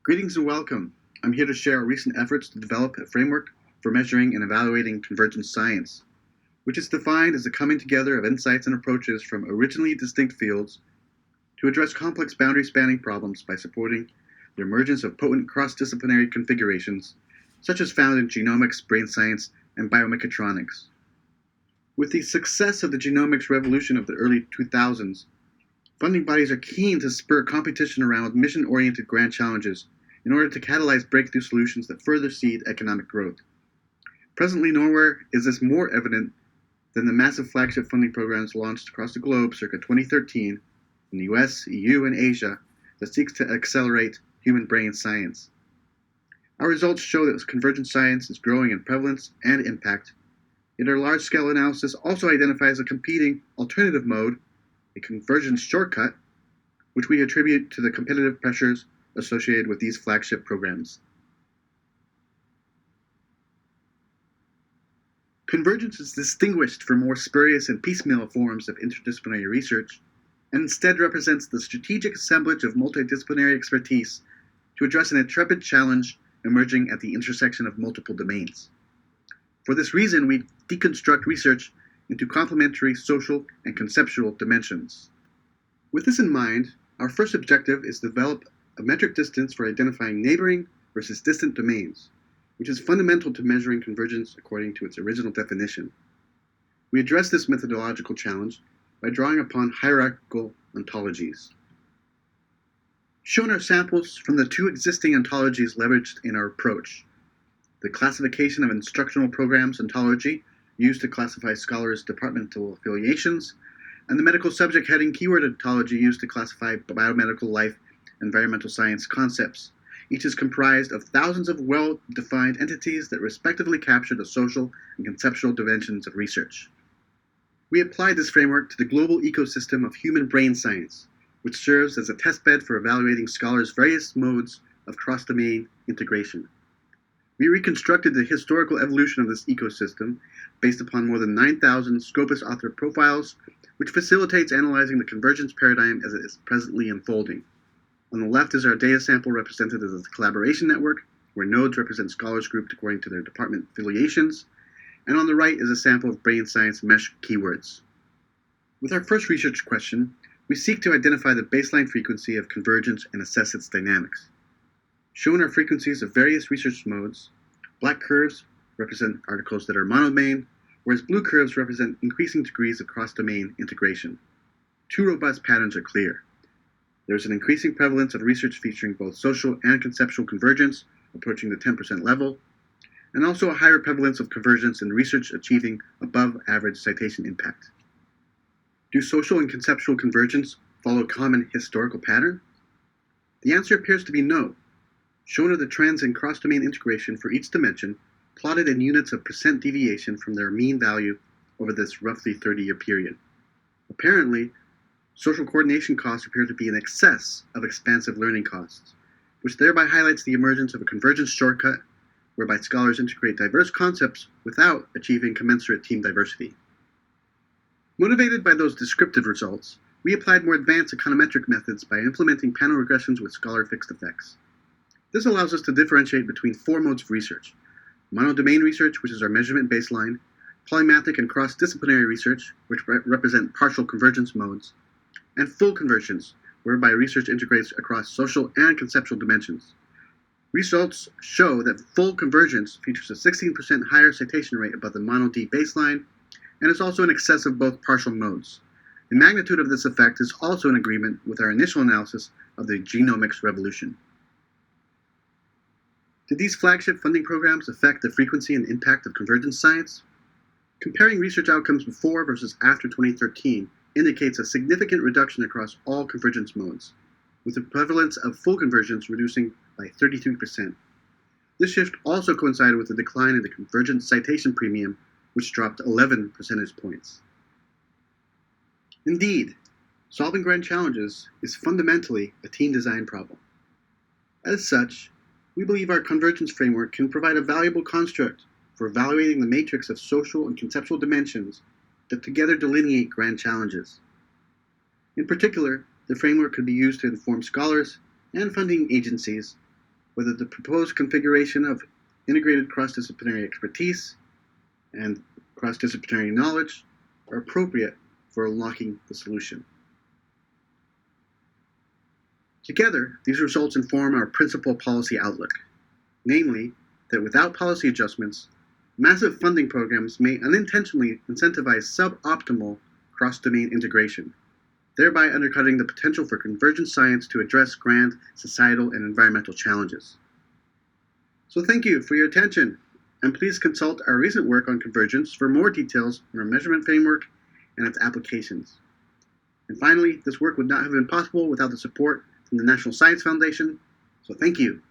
Greetings and welcome. I'm here to share our recent efforts to develop a framework for measuring and evaluating convergence science, which is defined as the coming together of insights and approaches from originally distinct fields to address complex boundary-spanning problems by supporting the emergence of potent cross-disciplinary configurations, such as found in genomics, brain science, and biomechatronics. With the success of the genomics revolution of the early 2000s, funding bodies are keen to spur competition around mission-oriented grand challenges in order to catalyze breakthrough solutions that further seed economic growth. Presently, nowhere is this more evident than the massive flagship funding programs launched across the globe circa 2013 in the US, EU, and Asia that seeks to accelerate human brain science. Our results show that convergent science is growing in prevalence and impact, yet our large-scale analysis also identifies a competing alternative mode, a convergence shortcut, which we attribute to the competitive pressures associated with these flagship programs. Convergence is distinguished from more spurious and piecemeal forms of interdisciplinary research, and instead represents the strategic assemblage of multidisciplinary expertise to address an intrepid challenge emerging at the intersection of multiple domains. For this reason, we deconstruct research into complementary social and conceptual dimensions. With this in mind, our first objective is to develop a metric distance for identifying neighboring versus distant domains, which is fundamental to measuring convergence according to its original definition. We address this methodological challenge by drawing upon hierarchical ontologies. Shown are samples from the two existing ontologies leveraged in our approach: the classification of instructional programs ontology, used to classify scholars' departmental affiliations, and the medical subject heading keyword ontology, used to classify biomedical life and environmental science concepts. Each is comprised of thousands of well-defined entities that respectively capture the social and conceptual dimensions of research. We applied this framework to the global ecosystem of human brain science, which serves as a testbed for evaluating scholars' various modes of cross-domain integration. We reconstructed the historical evolution of this ecosystem based upon more than 9,000 Scopus author profiles, which facilitates analyzing the convergence paradigm as it is presently unfolding. On the left is our data sample represented as a collaboration network, where nodes represent scholars grouped according to their department affiliations, and on the right is a sample of brain science mesh keywords. With our first research question, we seek to identify the baseline frequency of convergence and assess its dynamics. Shown are frequencies of various research modes. Black curves represent articles that are monodomain, whereas blue curves represent increasing degrees of cross-domain integration. Two robust patterns are clear. There is an increasing prevalence of research featuring both social and conceptual convergence, approaching the 10% level, and also a higher prevalence of convergence in research achieving above-average citation impact. Do social and conceptual convergence follow a common historical pattern? The answer appears to be no. Shown are the trends in cross-domain integration for each dimension, plotted in units of percent deviation from their mean value over this roughly 30-year period. Apparently, social coordination costs appear to be in excess of expansive learning costs, which thereby highlights the emergence of a convergence shortcut whereby scholars integrate diverse concepts without achieving commensurate team diversity. Motivated by those descriptive results, we applied more advanced econometric methods by implementing panel regressions with scholar fixed effects. This allows us to differentiate between four modes of research: monodomain research, which is our measurement baseline; polymathic and cross-disciplinary research, which represent partial convergence modes; and full convergence, whereby research integrates across social and conceptual dimensions. Results show that full convergence features a 16% higher citation rate above the mono-D baseline, and is also in excess of both partial modes. The magnitude of this effect is also in agreement with our initial analysis of the genomics revolution. Did these flagship funding programs affect the frequency and impact of convergence science? Comparing research outcomes before versus after 2013 indicates a significant reduction across all convergence modes, with the prevalence of full convergence reducing by 33%. This shift also coincided with the decline in the convergence citation premium, which dropped 11 percentage points. Indeed, solving grand challenges is fundamentally a team design problem. As such, we believe our convergence framework can provide a valuable construct for evaluating the matrix of social and conceptual dimensions that together delineate grand challenges. In particular, the framework could be used to inform scholars and funding agencies whether the proposed configuration of integrated cross-disciplinary expertise and cross-disciplinary knowledge are appropriate for unlocking the solution. Together, these results inform our principal policy outlook, namely that without policy adjustments, massive funding programs may unintentionally incentivize suboptimal cross-domain integration, thereby undercutting the potential for convergence science to address grand societal and environmental challenges. So thank you for your attention, and please consult our recent work on convergence for more details on our measurement framework and its applications. And finally, this work would not have been possible without the support from the National Science Foundation, so thank you.